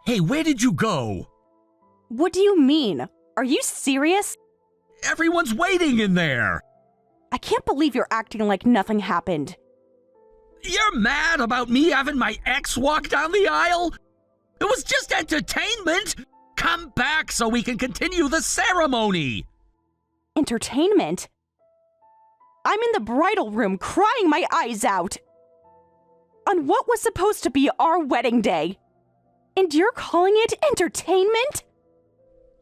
Hey, where did you go? What do you mean? Are you serious? Everyone's waiting in there. I can't believe you're acting like nothing happened. You're mad about me having my ex walk down the aisle? It was just entertainment. Come back so we can continue the ceremony. Entertainment? I'm in the bridal room crying my eyes out. On what was supposed to be our wedding day. And you're calling it entertainment?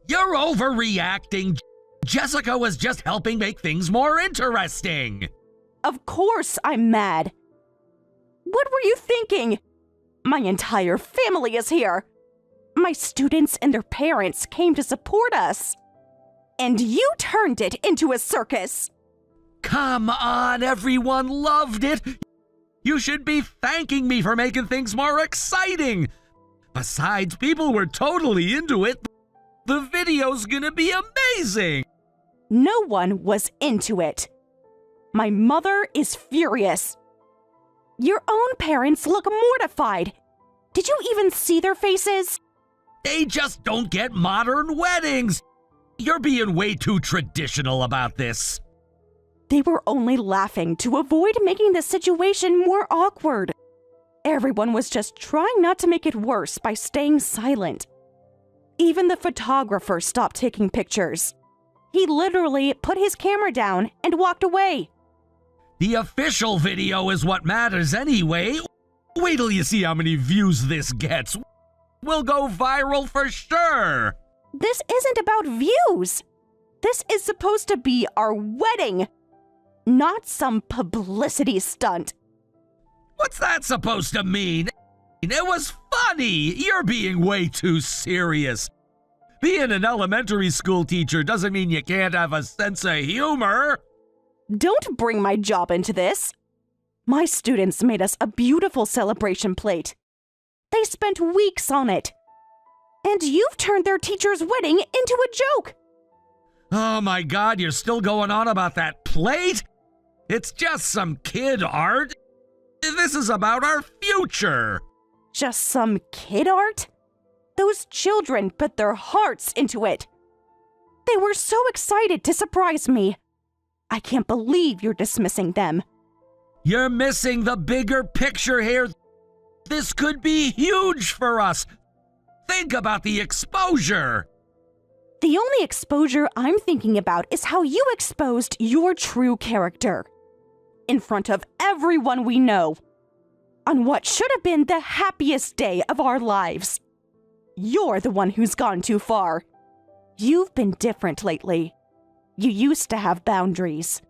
You're overreacting. Jessica was just helping make things more interesting. Of course I'm mad. What were you thinking? My entire family is here. My students and their parents came to support us. And you turned it into a circus. Come on, everyone loved it. You should be thanking me for making things more exciting. Besides, people were totally into it. The video's gonna be amazing. No one was into it. My mother is furious. Your own parents look mortified. Did you even see their faces? They just don't get modern weddings. You're being way too traditional about this. They were only laughing to avoid making the situation more awkward. Everyone was just trying not to make it worse by staying silent. Even the photographer stopped taking pictures. He literally put his camera down and walked away. The official video is what matters anyway. Wait till you see how many views this gets. We'll go viral for sure. This isn't about views. This is supposed to be our wedding, not some publicity stunt. What's that supposed to mean? It was funny. You're being way too serious. Being an elementary school teacher doesn't mean you can't have a sense of humor. Don't bring my job into this. My students made us a beautiful celebration plate. They spent weeks on it. And you've turned their teacher's wedding into a joke. Oh my God, you're still going on about that plate? It's just some kid art. This is about our future. Just some kid art? Those children put their hearts into it. They were so excited to surprise me. I can't believe you're dismissing them. You're missing the bigger picture here. This could be huge for us. Think about the exposure. The only exposure I'm thinking about is how you exposed your true character. In front of everyone we know. On what should have been the happiest day of our lives. You're the one who's gone too far. You've been different lately. You used to have boundaries.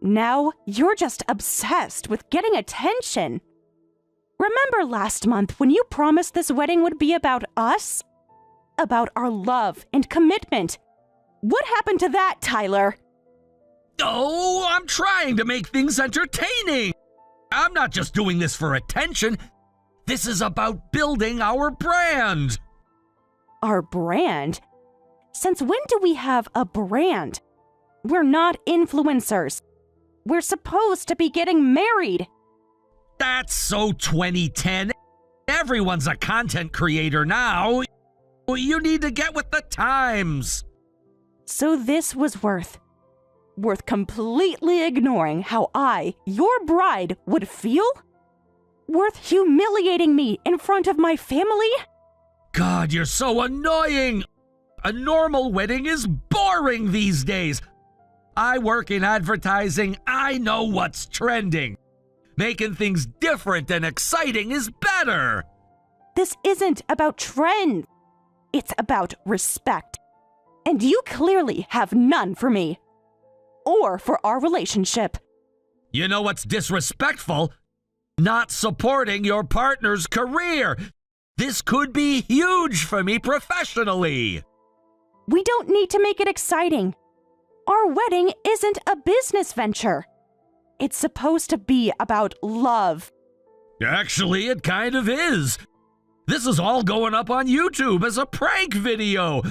Now you're just obsessed with getting attention. Remember last month when you promised this wedding would be about us? About our love and commitment. What happened to that, Tyler? Oh, I'm trying to make things entertaining. I'm not just doing this for attention. This is about building our brand. Our brand? Since when do we have a brand? We're not influencers. We're supposed to be getting married. That's so 2010. Everyone's a content creator now. You need to get with the times. So this was worth completely ignoring how I, your bride, would feel? Worth humiliating me in front of my family? God, you're so annoying. A normal wedding is boring these days. I work in advertising. I know what's trending. Making things different and exciting is better. This isn't about trends. It's about respect. And you clearly have none for me. Or for our relationship. You know what's disrespectful? Not supporting your partner's career. This could be huge for me professionally. We don't need to make it exciting. Our wedding isn't a business venture. It's supposed to be about love. Actually, it kind of is. This is all going up on YouTube as a prank video.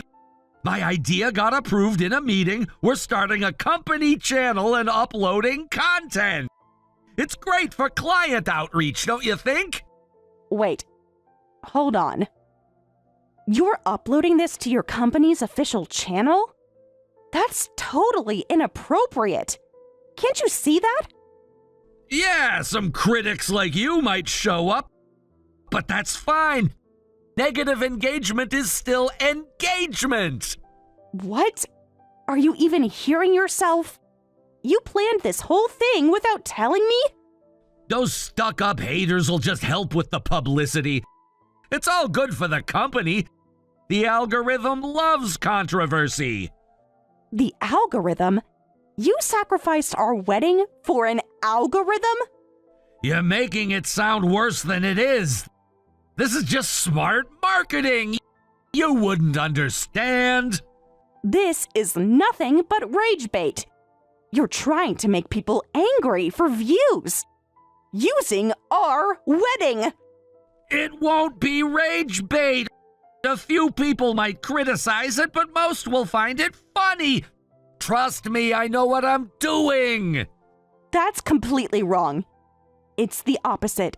My idea got approved in a meeting. We're starting a company channel and uploading content. It's great for client outreach, don't you think? Wait, hold on. You're uploading this to your company's official channel? That's totally inappropriate. Can't you see that? Yeah, some critics like you might show up, but that's fine. Negative engagement is still engagement. What? Are you even hearing yourself? You planned this whole thing without telling me? Those stuck-up haters will just help with the publicity. It's all good for the company. The algorithm loves controversy. The algorithm? You sacrificed our wedding for an algorithm? You're making it sound worse than it is. This is just smart marketing. You wouldn't understand. This is nothing but rage bait. You're trying to make people angry for views. Using our wedding. It won't be rage bait. A few people might criticize it, but most will find it funny. Trust me, I know what I'm doing. That's completely wrong. It's the opposite.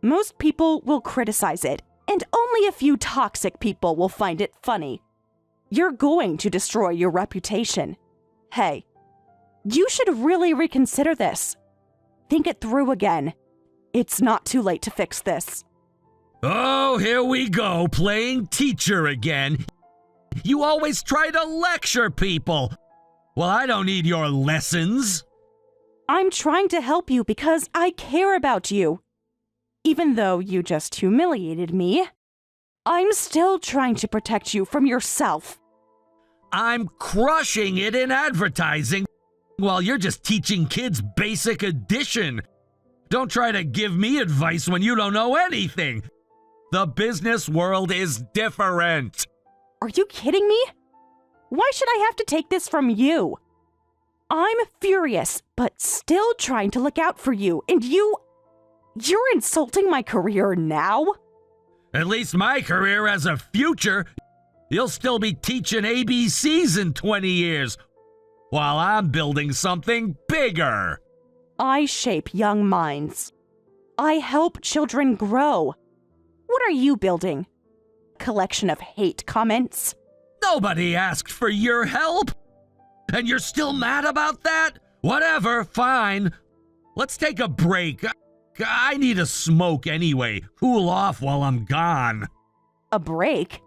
Most people will criticize it, and only a few toxic people will find it funny. You're going to destroy your reputation. Hey, you should really reconsider this. Think it through again. It's not too late to fix this. Oh, here we go, playing teacher again. You always try to lecture people. Well, I don't need your lessons. I'm trying to help you because I care about you. Even though you just humiliated me, I'm still trying to protect you from yourself. I'm crushing it in advertising while you're just teaching kids basic addition. Don't try to give me advice when you don't know anything. The business world is different. Are you kidding me? Why should I have to take this from you? I'm furious, but still trying to look out for you, and you're insulting my career now? At least my career has a future. You'll still be teaching ABCs in 20 years, while I'm building something bigger. I shape young minds. I help children grow. What are you building? Collection of hate comments? Nobody asked for your help. And you're still mad about that? Whatever, fine. Let's take a break. I need a smoke anyway. Cool off while I'm gone. A break?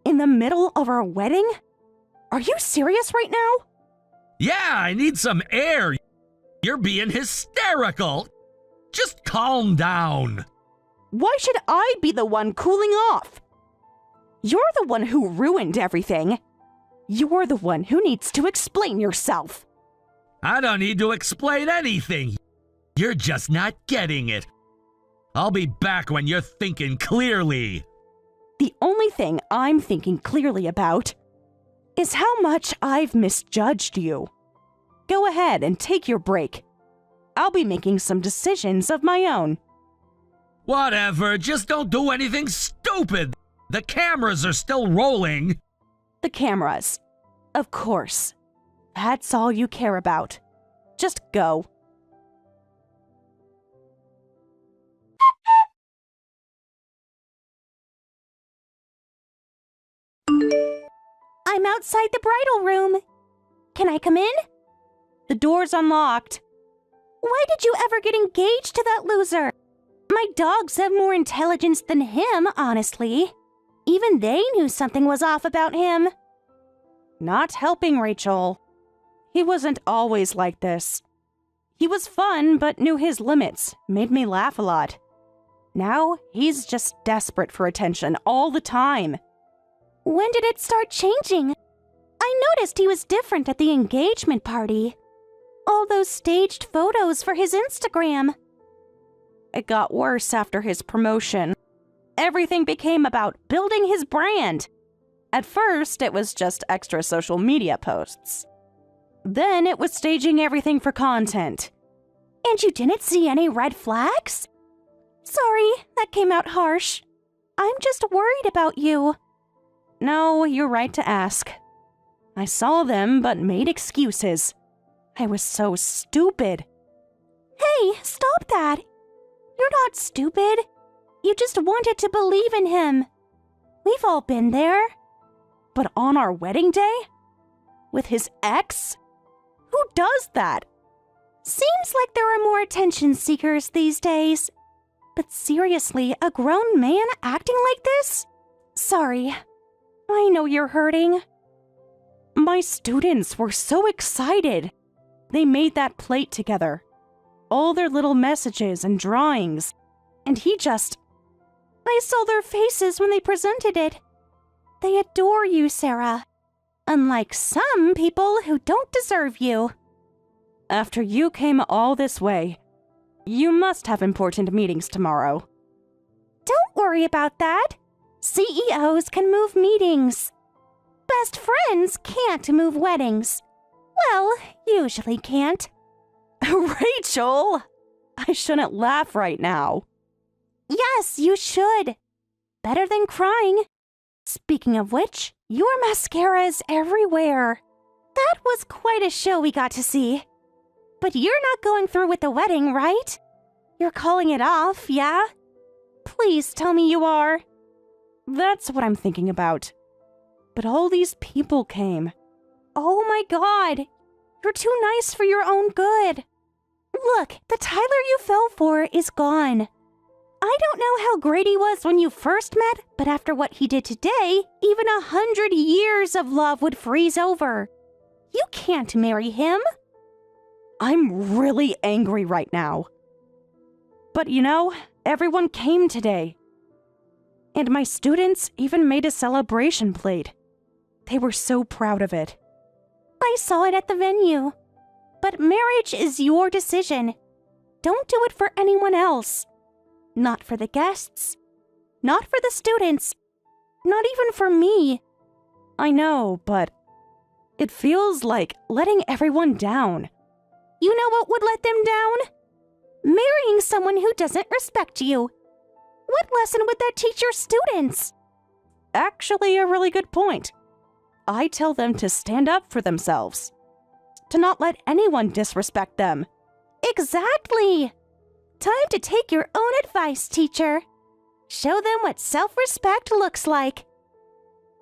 In the middle of our wedding? Are you serious right now? Yeah, I need some air. You're being hysterical. Just calm down. Why should I be the one cooling off? You're the one who ruined everything. You're the one who needs to explain yourself. I don't need to explain anything. You're just not getting it. I'll be back when you're thinking clearly. The only thing I'm thinking clearly about is how much I've misjudged you. Go ahead and take your break. I'll be making some decisions of my own. Whatever, just don't do anything stupid. The cameras are still rolling. The cameras. Of course. That's all you care about. Just go. I'm outside the bridal room. Can I come in? The door's unlocked. Why did you ever get engaged to that loser? My dogs have more intelligence than him, honestly. Even they knew something was off about him. Not helping, Rachel. He wasn't always like this. He was fun, but knew his limits, made me laugh a lot. Now, he's just desperate for attention all the time. When did it start changing? I noticed he was different at the engagement party. All those staged photos for his Instagram. It got worse after his promotion. Everything became about building his brand. At first, it was just extra social media posts. Then it was staging everything for content. And you didn't see any red flags? Sorry, that came out harsh. I'm just worried about you. No, you're right to ask. I saw them, but made excuses. I was so stupid. Hey, stop that. You're not stupid. You just wanted to believe in him. We've all been there. But on our wedding day? With his ex? Who does that? Seems like there are more attention seekers these days. But seriously, a grown man acting like this? Sorry. I know you're hurting. My students were so excited. They made that plate together. All their little messages and drawings. And I saw their faces when they presented it. They adore you, Sarah. Unlike some people who don't deserve you. After you came all this way, you must have important meetings tomorrow. Don't worry about that. CEOs can move meetings. Best friends can't move weddings. Well, usually can't. Rachel! I shouldn't laugh right now. Yes, you should. Better than crying. Speaking of which, your mascara is everywhere. That was quite a show we got to see. But you're not going through with the wedding, right? You're calling it off, yeah? Please tell me you are. That's what I'm thinking about. But all these people came. Oh my God! You're too nice for your own good. Look, the Tyler you fell for is gone. I don't know how great he was when you first met, but after what he did today, even 100 years of love would freeze over. You can't marry him. I'm really angry right now. But you know, everyone came today. And my students even made a celebration plate. They were so proud of it. I saw it at the venue. But marriage is your decision. Don't do it for anyone else. Not for the guests. Not for the students. Not even for me. I know, but it feels like letting everyone down. You know what would let them down? Marrying someone who doesn't respect you. What lesson would that teach your students? Actually, a really good point. I tell them to stand up for themselves. To not let anyone disrespect them. Exactly! Time to take your own advice, teacher. Show them what self-respect looks like.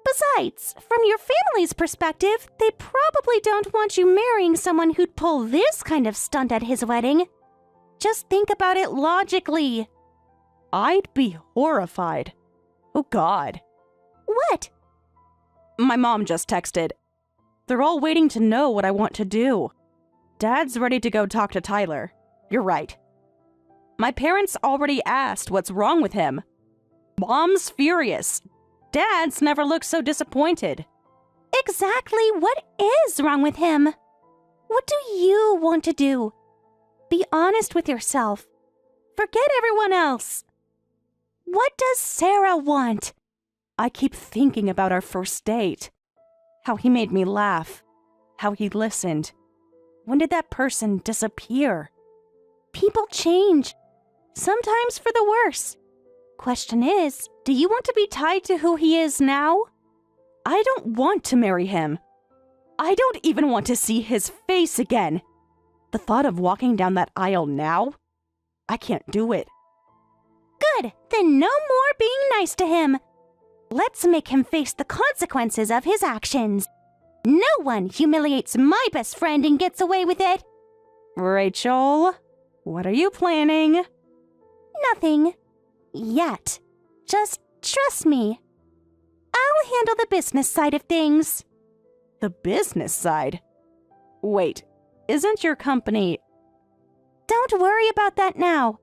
Besides, from your family's perspective, they probably don't want you marrying someone who'd pull this kind of stunt at his wedding. Just think about it logically. I'd be horrified. Oh, God. What? My mom just texted. They're all waiting to know what I want to do. Dad's ready to go talk to Tyler. You're right. My parents already asked what's wrong with him. Mom's furious. Dad's never looked so disappointed. Exactly what is wrong with him? What do you want to do? Be honest with yourself. Forget everyone else. What does Sarah want? I keep thinking about our first date. How he made me laugh. How he listened. When did that person disappear? People change. Sometimes for the worse. Question is, do you want to be tied to who he is now? I don't want to marry him. I don't even want to see his face again. The thought of walking down that aisle now? I can't do it. Good, then no more being nice to him. Let's make him face the consequences of his actions. No one humiliates my best friend and gets away with it. Rachel, what are you planning? Nothing. Yet. Just trust me. I'll handle the business side of things. The business side? Wait, isn't your company... Don't worry about that now.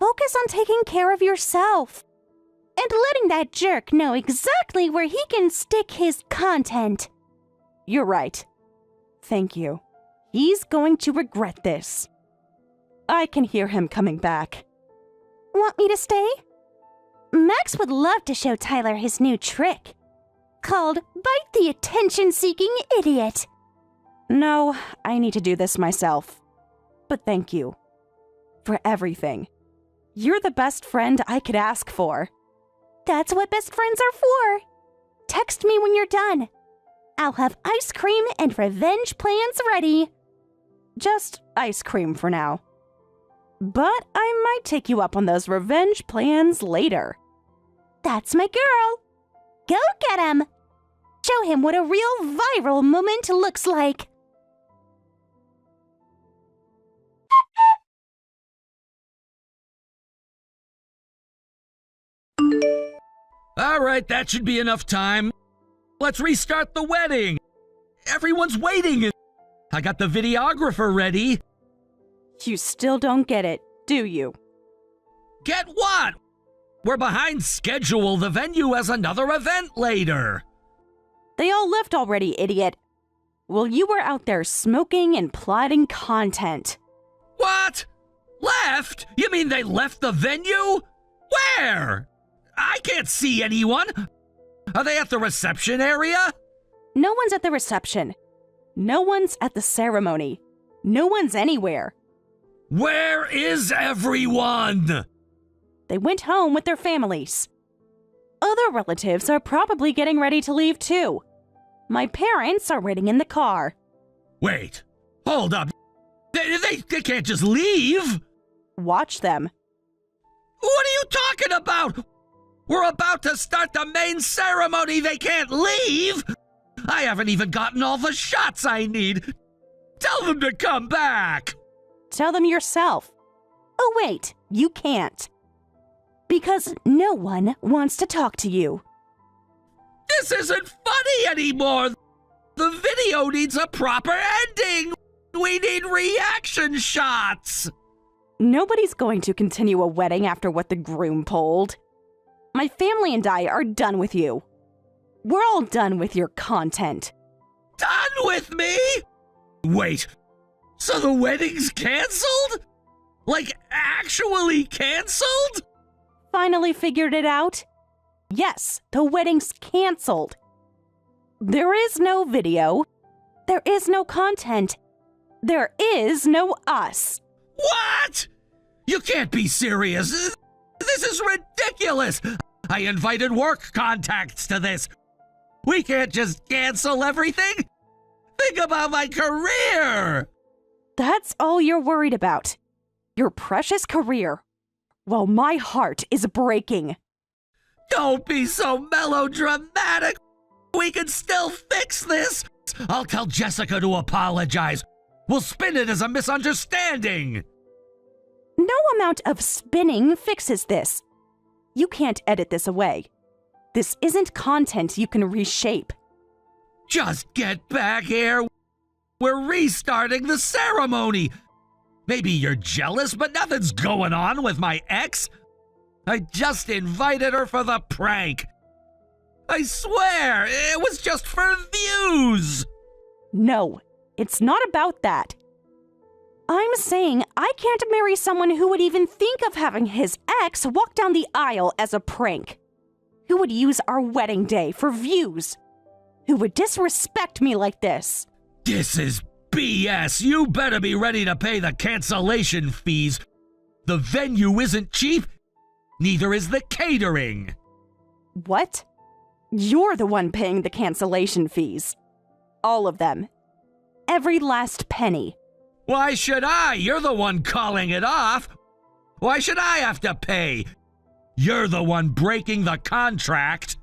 Focus on taking care of yourself. And letting that jerk know exactly where he can stick his content. You're right. Thank you. He's going to regret this. I can hear him coming back. Want me to stay? Max would love to show Tyler his new trick. Called Bite the Attention-Seeking Idiot. No, I need to do this myself. But thank you. For everything. You're the best friend I could ask for. That's what best friends are for. Text me when you're done. I'll have ice cream and revenge plans ready. Just ice cream for now. But I might take you up on those revenge plans later. That's my girl. Go get him! Show him what a real viral moment looks like. All right, that should be enough time. Let's restart the wedding. Everyone's waiting. I got the videographer ready. You still don't get it, do you? Get what? We're behind schedule. The venue has another event later. They all left already, idiot. Well, you were out there smoking and plotting content. What? Left? You mean they left the venue? Where? I can't see anyone. Are they at the reception area? No one's at the reception. No one's at the ceremony. No one's anywhere. Where is everyone? They went home with their families. Other relatives are probably getting ready to leave too. My parents are waiting in the car. Wait, hold up. They can't just leave. Watch them. What are you talking about? We're about to start the main ceremony. They can't leave. I haven't even gotten all the shots I need. Tell them to come back. Tell them yourself. Oh, wait, you can't. Because no one wants to talk to you. This isn't funny anymore. The video needs a proper ending. We need reaction shots. Nobody's going to continue a wedding after what the groom pulled. My family and I are done with you. We're all done with your content. Done with me? Wait, so the wedding's canceled? Like, actually canceled? Finally figured it out? Yes, the wedding's canceled. There is no video. There is no content. There is no us. What? You can't be serious. This is ridiculous. I invited work contacts to this. We can't just cancel everything. Think about my career. That's all you're worried about. Your precious career. Well, my heart is breaking. Don't be so melodramatic. We can still fix this. I'll tell Jessica to apologize. We'll spin it as a misunderstanding. No amount of spinning fixes this. You can't edit this away. This isn't content you can reshape. Just get back here. We're restarting the ceremony. Maybe you're jealous, but nothing's going on with my ex. I just invited her for the prank. I swear, it was just for views. No, it's not about that. I'm saying I can't marry someone who would even think of having his ex walk down the aisle as a prank. Who would use our wedding day for views. Who would disrespect me like this. This is BS. You better be ready to pay the cancellation fees. The venue isn't cheap. Neither is the catering. What? You're the one paying the cancellation fees. All of them. Every last penny. Why should I? You're the one calling it off. Why should I have to pay? You're the one breaking the contract.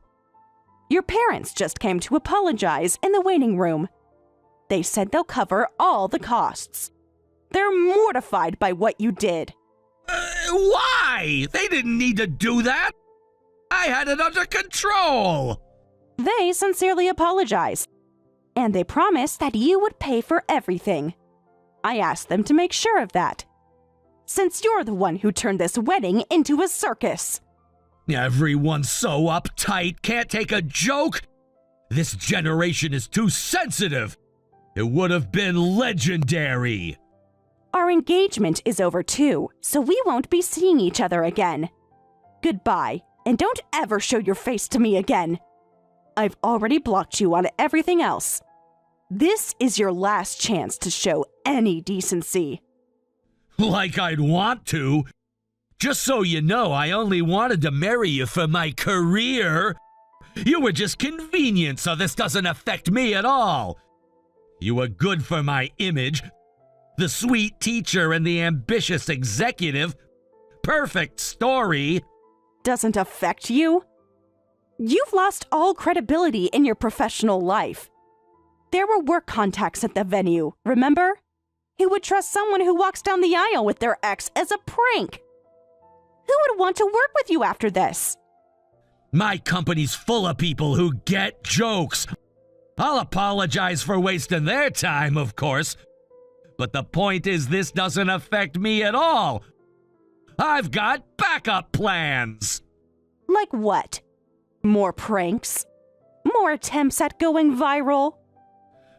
Your parents just came to apologize in the waiting room. They said they'll cover all the costs. They're mortified by what you did. Why? They didn't need to do that. I had it under control. They sincerely apologized. And they promised that you would pay for everything. I asked them to make sure of that. Since you're the one who turned this wedding into a circus. Everyone's so uptight, can't take a joke. This generation is too sensitive. It would have been legendary. Our engagement is over too, so we won't be seeing each other again. Goodbye, and don't ever show your face to me again. I've already blocked you on everything else. This is your last chance to show any decency. Like I'd want to. Just so you know, I only wanted to marry you for my career. You were just convenient, so this doesn't affect me at all. You were good for my image. The sweet teacher and the ambitious executive. Perfect story. Doesn't affect you? You've lost all credibility in your professional life. There were work contacts at the venue, remember? Who would trust someone who walks down the aisle with their ex as a prank? Who would want to work with you after this? My company's full of people who get jokes. I'll apologize for wasting their time, of course. But the point is, this doesn't affect me at all. I've got backup plans. Like what? More pranks? More attempts at going viral?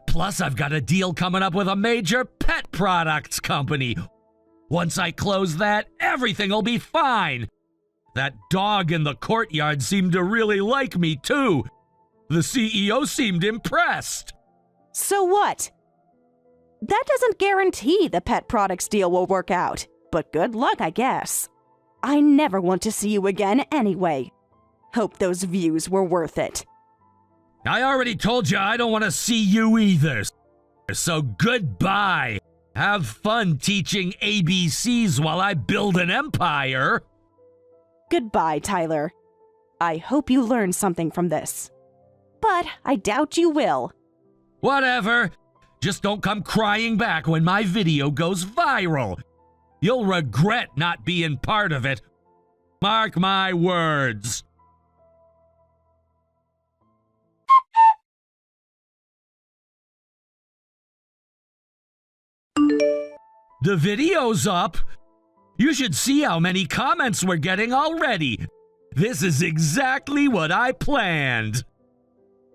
Plus, I've got a deal coming up with a major pet products company. Once I close that, everything will be fine. That dog in the courtyard seemed to really like me, too. The CEO seemed impressed. So what? That doesn't guarantee the pet products deal will work out, but good luck, I guess. I never want to see you again anyway. Hope those views were worth it. I already told you I don't want to see you either. So goodbye. Have fun teaching ABCs while I build an empire. Goodbye, Tyler. I hope you learned something from this. But I doubt you will. Whatever. Just don't come crying back when my video goes viral. You'll regret not being part of it. Mark my words. The video's up. You should see how many comments we're getting already. This is exactly what I planned.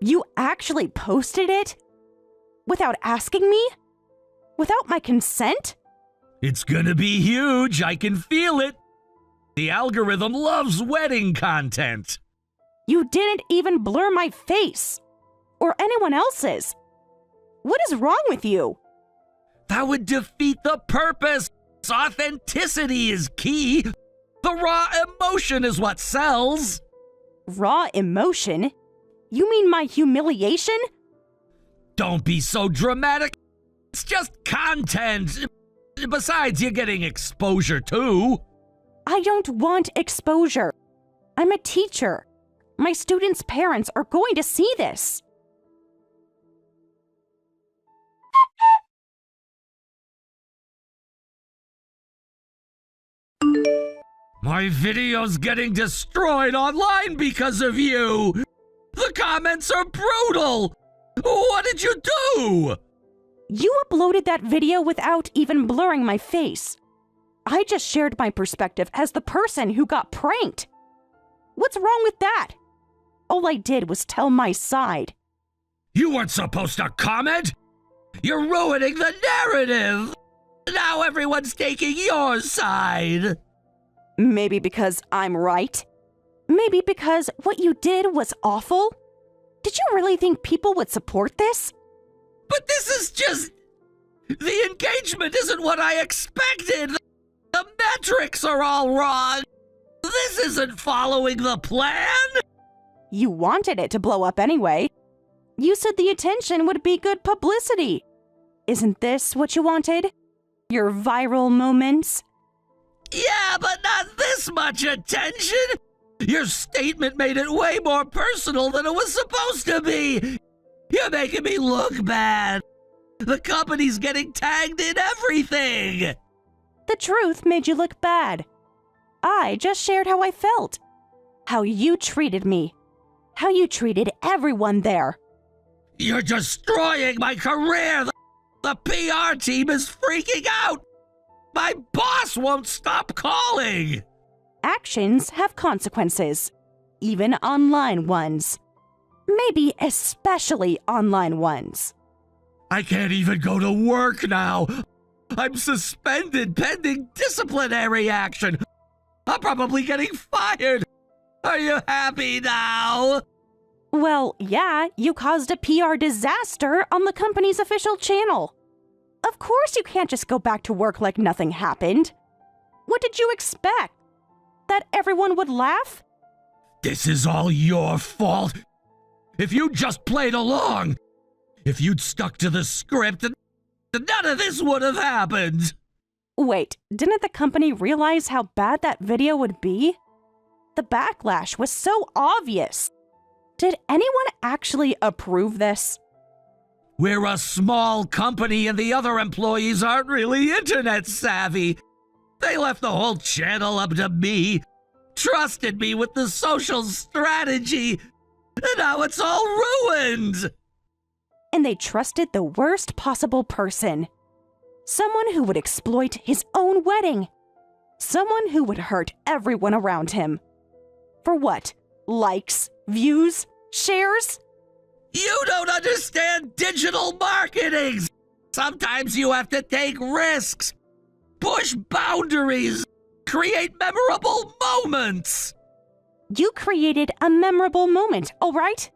You actually posted it? Without asking me? Without my consent? It's gonna be huge. I can feel it. The algorithm loves wedding content. You didn't even blur my face. Or anyone else's. What is wrong with you? That would defeat the purpose. Authenticity is key. The raw emotion is what sells. Raw emotion? You mean my humiliation? Don't be so dramatic. It's just content. Besides, you're getting exposure too. I don't want exposure. I'm a teacher. My students' parents are going to see this. My video's getting destroyed online because of you. The comments are brutal. What did you do? You uploaded that video without even blurring my face. I just shared my perspective as the person who got pranked. What's wrong with that? All I did was tell my side. You weren't supposed to comment. You're ruining the narrative. Now everyone's taking your side. Maybe because I'm right. Maybe because what you did was awful. Did you really think people would support this? But this is just... The engagement isn't what I expected. The metrics are all wrong. This isn't following the plan. You wanted it to blow up anyway. You said the attention would be good publicity. Isn't this what you wanted? Your viral moments? Yeah, but not this much attention. Your statement made it way more personal than it was supposed to be. You're making me look bad. The company's getting tagged in everything. The truth made you look bad. I just shared how I felt. How you treated me. How you treated everyone there. You're destroying my career. The PR team is freaking out. My boss won't stop calling. Actions have consequences, even online ones. Maybe especially online ones. I can't even go to work now. I'm suspended pending disciplinary action. I'm probably getting fired. Are you happy now? Well, yeah, you caused a PR disaster on the company's official channel. Of course you can't just go back to work like nothing happened. What did you expect? That everyone would laugh? This is all your fault. If you just played along, if you'd stuck to the script, none of this would have happened. Wait, didn't the company realize how bad that video would be? The backlash was so obvious. Did anyone actually approve this? We're a small company and the other employees aren't really internet savvy. They left the whole channel up to me, trusted me with the social strategy, and now it's all ruined. And they trusted the worst possible person. Someone who would exploit his own wedding. Someone who would hurt everyone around him. For what? Likes? Views? Shares? You don't understand digital marketing. Sometimes you have to take risks, push boundaries, create memorable moments. You created a memorable moment, all right?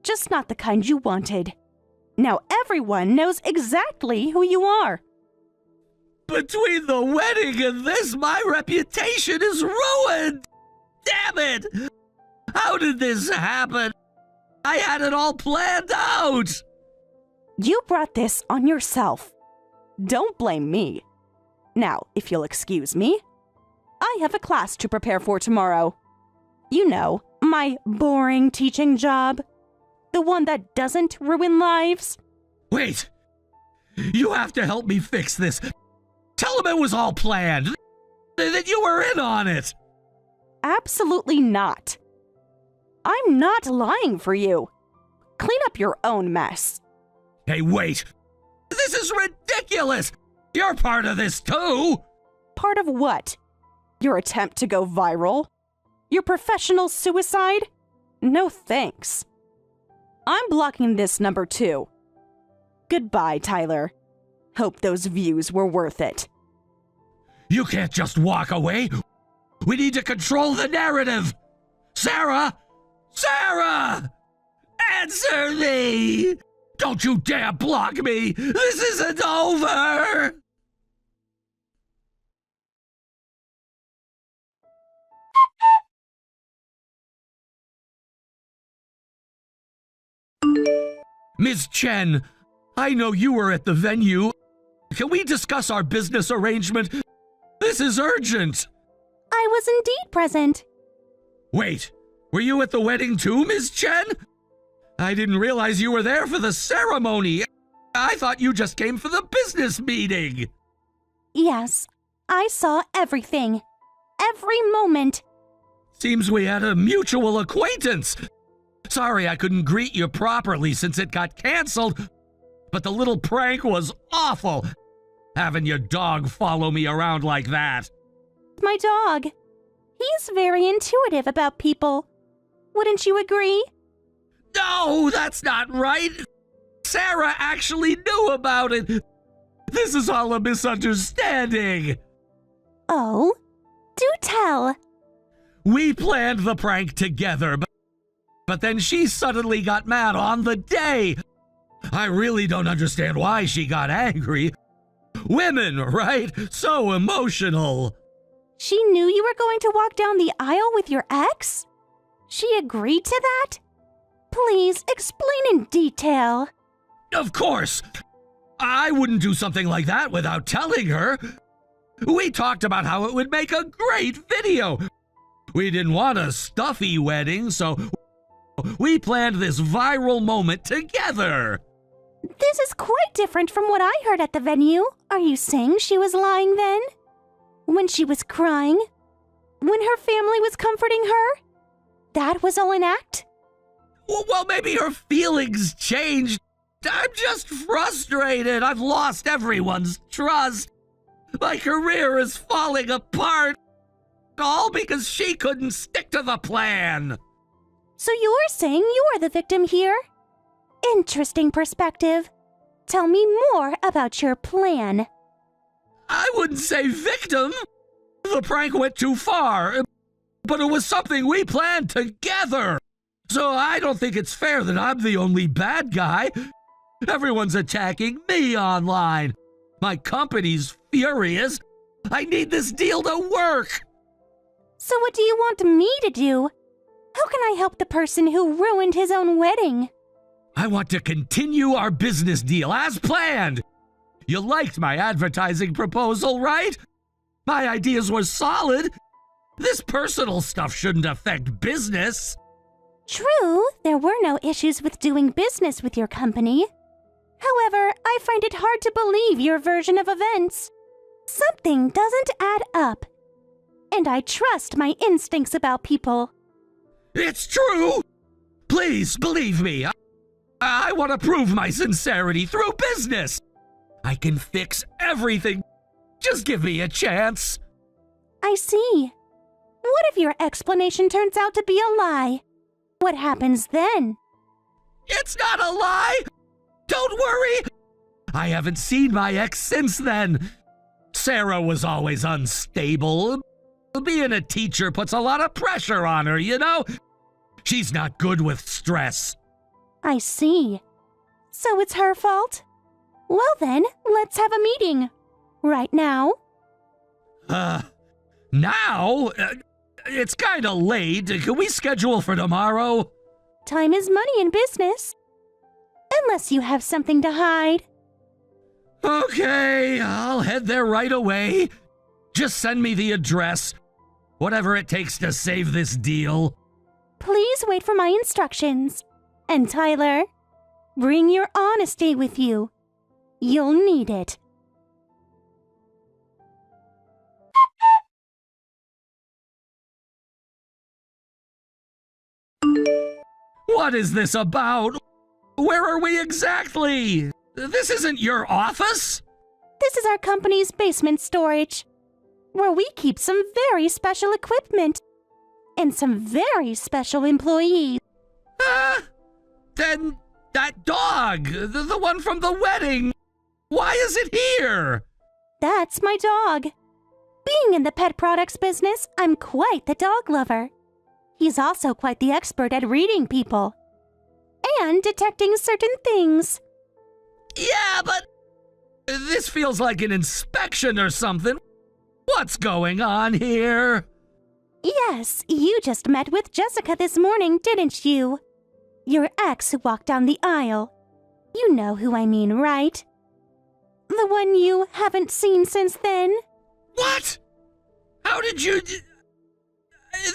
Just not the kind you wanted. Now everyone knows exactly who you are. Between the wedding and this, my reputation is ruined. Damn it! How did this happen? I had it all planned out. You brought this on yourself. Don't blame me. Now, if you'll excuse me, I have a class to prepare for tomorrow. You know, my boring teaching job. The one that doesn't ruin lives. Wait. You have to help me fix this. Tell him it was all planned. That you were in on it. Absolutely not. I'm not lying for you. Clean up your own mess. Hey, wait. This is ridiculous. You're part of this too. Part of what? Your attempt to go viral? Your professional suicide? No thanks. I'm blocking this number 2. Goodbye, Tyler. Hope those views were worth it. You can't just walk away. We need to control the narrative. Sarah! Sarah! Answer me! Don't you dare block me! This isn't over! Ms. Chen, I know you were at the venue. Can we discuss our business arrangement? This is urgent. I was indeed present. Wait, were you at the wedding too, Ms. Chen? I didn't realize you were there for the ceremony. I thought you just came for the business meeting. Yes, I saw everything. Every moment. Seems we had a mutual acquaintance. Sorry I couldn't greet you properly since it got canceled, but the little prank was awful. Having your dog follow me around like that. My dog. He's very intuitive about people. Wouldn't you agree? No, that's not right. Sarah actually knew about it. This is all a misunderstanding. Oh? Do tell. We planned the prank together, but then she suddenly got mad on the day. I really don't understand why she got angry. Women, right? So emotional. She knew you were going to walk down the aisle with your ex? She agreed to that? Please explain in detail. Of course. I wouldn't do something like that without telling her. We talked about how it would make a great video. We didn't want a stuffy wedding, so we planned this viral moment together. This is quite different from what I heard at the venue. Are you saying she was lying then? When she was crying? When her family was comforting her? That was all an act? Well, maybe her feelings changed. I'm just frustrated. I've lost everyone's trust. My career is falling apart. All because she couldn't stick to the plan. So you're saying you are the victim here? Interesting perspective. Tell me more about your plan. I wouldn't say victim. The prank went too far, but it was something we planned together. So I don't think it's fair that I'm the only bad guy. Everyone's attacking me online. My company's furious. I need this deal to work. So what do you want me to do? How can I help the person who ruined his own wedding? I want to continue our business deal as planned. You liked my advertising proposal, right? My ideas were solid. This personal stuff shouldn't affect business. True, there were no issues with doing business with your company. However, I find it hard to believe your version of events. Something doesn't add up. And I trust my instincts about people. It's true! Please, believe me. I want to prove my sincerity through business. I can fix everything. Just give me a chance. I see. What if your explanation turns out to be a lie? What happens then? It's not a lie! Don't worry! I haven't seen my ex since then. Sarah was always unstable. Being a teacher puts a lot of pressure on her, you know? She's not good with stress. I see. So it's her fault? Well then, let's have a meeting. Right now? Now? It's kinda late. Can we schedule for tomorrow? Time is money in business. Unless you have something to hide. Okay, I'll head there right away. Just send me the address. Whatever it takes to save this deal. Please wait for my instructions. And Tyler, bring your honesty with you. You'll need it. What is this about? Where are we exactly? This isn't your office? This is our company's basement storage, where we keep some very special equipment and some very special employees. Then that dog, the one from the wedding, why is it here? That's my dog. Being in the pet products business, I'm quite the dog lover. He's also quite the expert at reading people and detecting certain things. Yeah, but this feels like an inspection or something. What's going on here? Yes, you just met with Jessica this morning, didn't you? Your ex who walked down the aisle. You know who I mean, right? The one you haven't seen since then? What? How did you...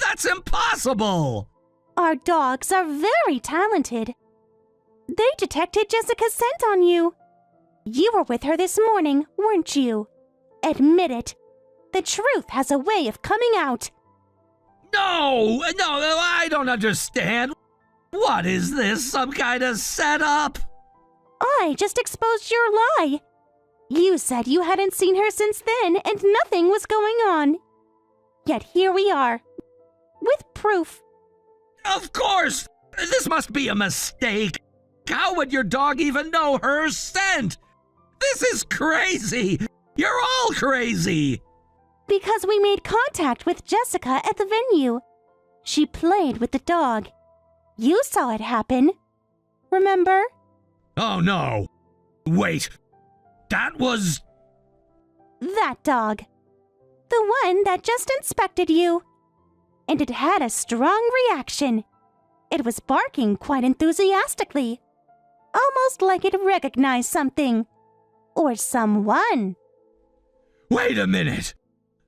That's impossible! Our dogs are very talented. They detected Jessica's scent on you. You were with her this morning, weren't you? Admit it. The truth has a way of coming out. No, I don't understand. What is this, some kind of setup? I just exposed your lie. You said you hadn't seen her since then and nothing was going on. Yet here we are, with proof. Of course! This must be a mistake. How would your dog even know her scent? This is crazy. You're all crazy. Because we made contact with Jessica at the venue. She played with the dog. You saw it happen. Remember? Oh no. Wait. That was... That dog. The one that just inspected you. And it had a strong reaction. It was barking quite enthusiastically. Almost like it recognized something. Or someone. Wait a minute.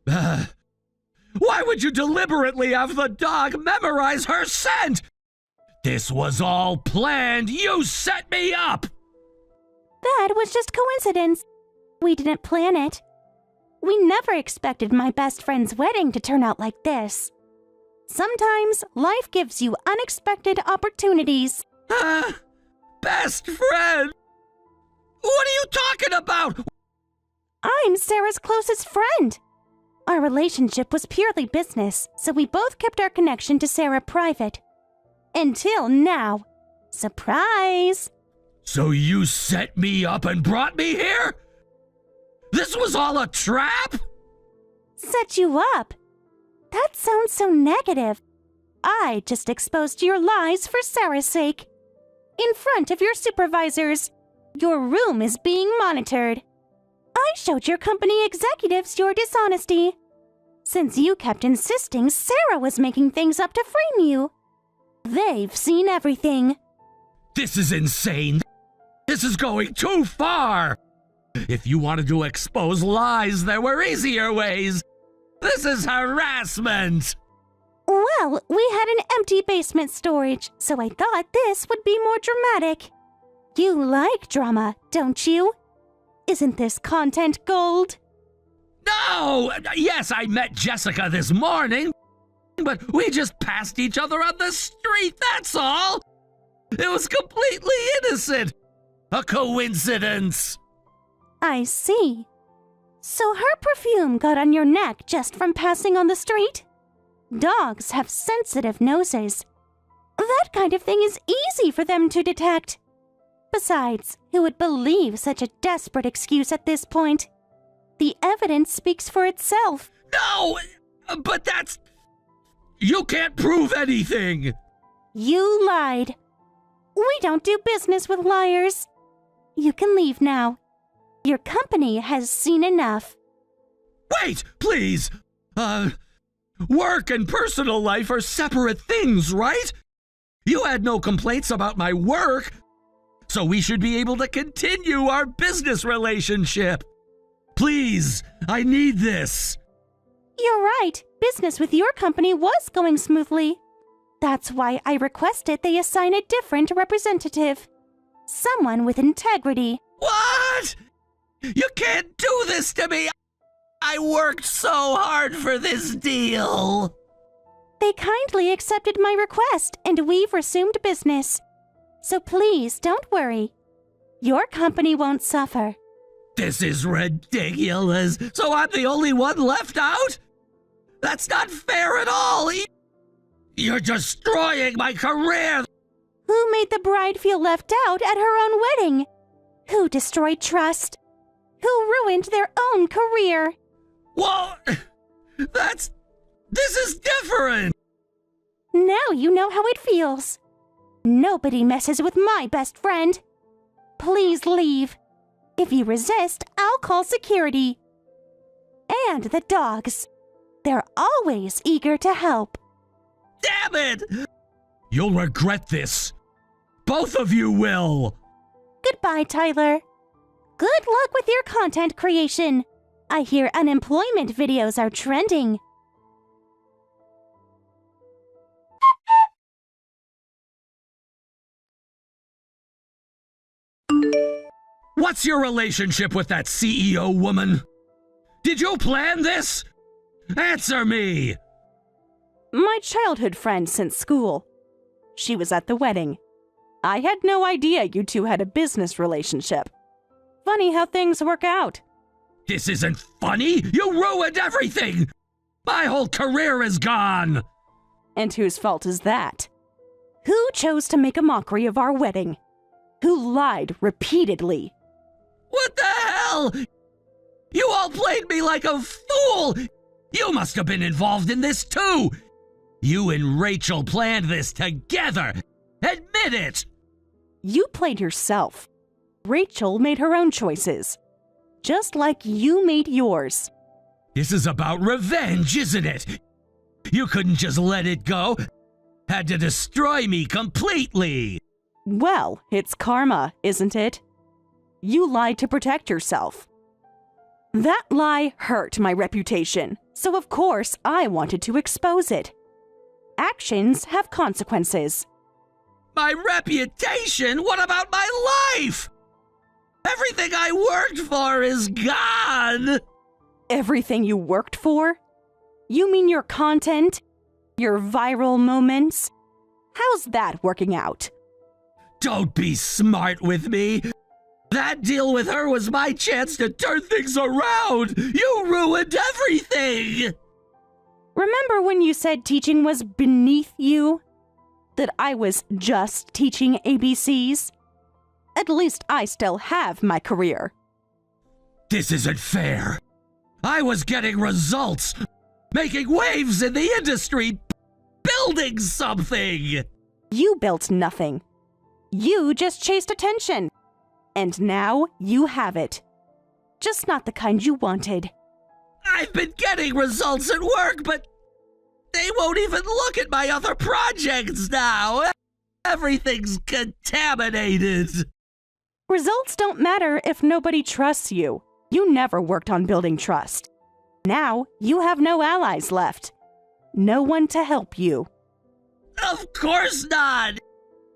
Why would you deliberately have the dog memorize her scent? This was all planned. You set me up. That was just coincidence. We didn't plan it. We never expected my best friend's wedding to turn out like this. Sometimes life gives you unexpected opportunities. Best friend? What are you talking about? I'm Sarah's closest friend. Our relationship was purely business, so we both kept our connection to Sarah private. Until now. Surprise! So you set me up and brought me here? This was all a trap? Set you up? That sounds so negative. I just exposed your lies for Sarah's sake. In front of your supervisors. Your room is being monitored. I showed your company executives your dishonesty. Since you kept insisting Sarah was making things up to frame you. They've seen everything. This is insane. This is going too far. If you wanted to expose lies, there were easier ways. This is harassment. Well, we had an empty basement storage, so I thought this would be more dramatic. You like drama, don't you? Isn't this content gold? No! Yes, I met Jessica this morning, but we just passed each other on the street, that's all! It was completely innocent! A coincidence! I see. So her perfume got on your neck just from passing on the street? Dogs have sensitive noses. That kind of thing is easy for them to detect. Besides, who would believe such a desperate excuse at this point? The evidence speaks for itself. No! But that's... You can't prove anything! You lied. We don't do business with liars. You can leave now. Your company has seen enough. Wait, please! Work and personal life are separate things, right? You had no complaints about my work, so we should be able to continue our business relationship. Please, I need this. You're right. Business with your company was going smoothly. That's why I requested they assign a different representative. Someone with integrity. What? You can't do this to me! I worked so hard for this deal! They kindly accepted my request, and we've resumed business. So please, don't worry. Your company won't suffer. This is ridiculous! So I'm the only one left out? That's not fair at all! You're destroying my career! Who made the bride feel left out at her own wedding? Who destroyed trust? Who ruined their own career? Well, this is different! Now you know how it feels. Nobody messes with my best friend. Please leave. If you resist, I'll call security. And the dogs. They're always eager to help. Damn it! You'll regret this. Both of you will. Goodbye, Tyler. Good luck with your content creation. I hear unemployment videos are trending. What's your relationship with that CEO woman? Did you plan this? Answer me! My childhood friend since school. She was at the wedding. I had no idea you two had a business relationship. Funny how things work out. This isn't funny! You ruined everything! My whole career is gone! And whose fault is that? Who chose to make a mockery of our wedding? Who lied repeatedly? What the hell? You all played me like a fool! You must have been involved in this too! You and Rachel planned this together! Admit it! You played yourself. Rachel made her own choices. Just like you made yours. This is about revenge, isn't it? You couldn't just let it go. Had to destroy me completely. Well, it's karma, isn't it? You lied to protect yourself. That lie hurt my reputation, so of course I wanted to expose it. Actions have consequences. My reputation? What about my life? Everything I worked for is gone! Everything you worked for? You mean your content? Your viral moments? How's that working out? Don't be smart with me. That deal with her was my chance to turn things around. You ruined everything. Remember when you said teaching was beneath you? That I was just teaching ABCs? At least I still have my career. This isn't fair. I was getting results, making waves in the industry, building something. You built nothing. You just chased attention. And now you have it. Just not the kind you wanted. I've been getting results at work, but they won't even look at my other projects now. Everything's contaminated. Results don't matter if nobody trusts you. You never worked on building trust. Now you have no allies left. no one to help you. Of course not!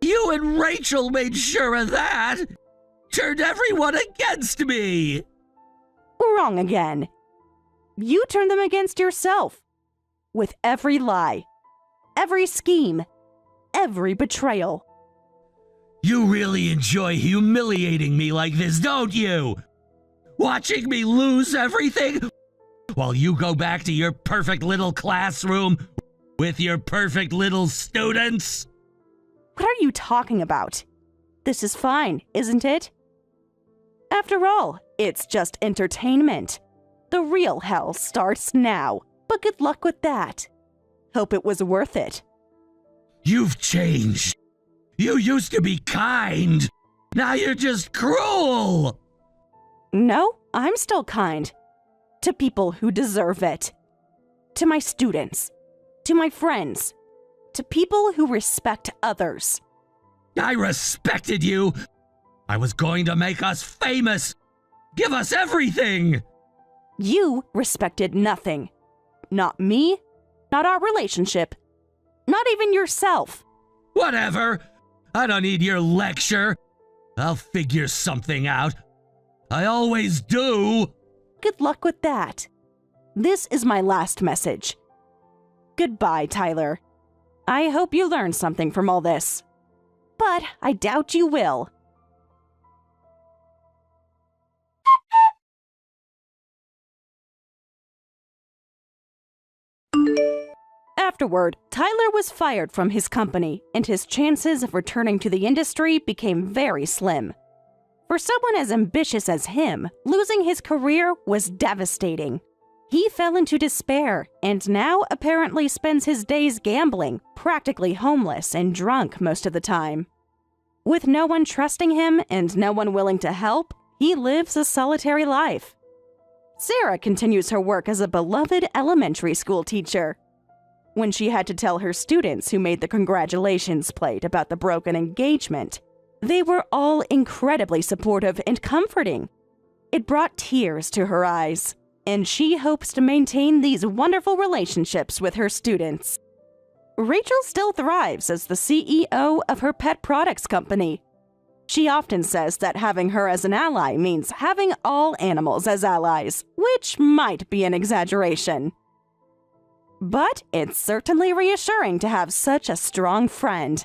You and Rachel made sure of that! Turned everyone against me! Wrong again. You turned them against yourself. With every lie, every scheme, every betrayal. You really enjoy humiliating me like this, don't you? Watching me lose everything while you go back to your perfect little classroom with your perfect little students? What are you talking about? This is fine, isn't it? After all, it's just entertainment. The real hell starts now, but good luck with that. Hope it was worth it. You've changed. You used to be kind. Now you're just cruel. No, I'm still kind. To people who deserve it. To my students. To my friends. To people who respect others. I respected you. I was going to make us famous. Give us everything. You respected nothing. Not me, not our relationship, not even yourself. Whatever. I don't need your lecture. I'll figure something out. I always do. Good luck with that. This is my last message. Goodbye, Tyler. I hope you learned something from all this. But I doubt you will. Afterward, Tyler was fired from his company, and his chances of returning to the industry became very slim. For someone as ambitious as him, losing his career was devastating. He fell into despair and now apparently spends his days gambling, practically homeless and drunk most of the time. With no one trusting him and no one willing to help, he lives a solitary life. Sarah continues her work as a beloved elementary school teacher. When she had to tell her students who made the congratulations plate about the broken engagement, they were all incredibly supportive and comforting. It brought tears to her eyes, and she hopes to maintain these wonderful relationships with her students. Rachel still thrives as the CEO of her pet products company. She often says that having her as an ally means having all animals as allies, which might be an exaggeration. But it's certainly reassuring to have such a strong friend.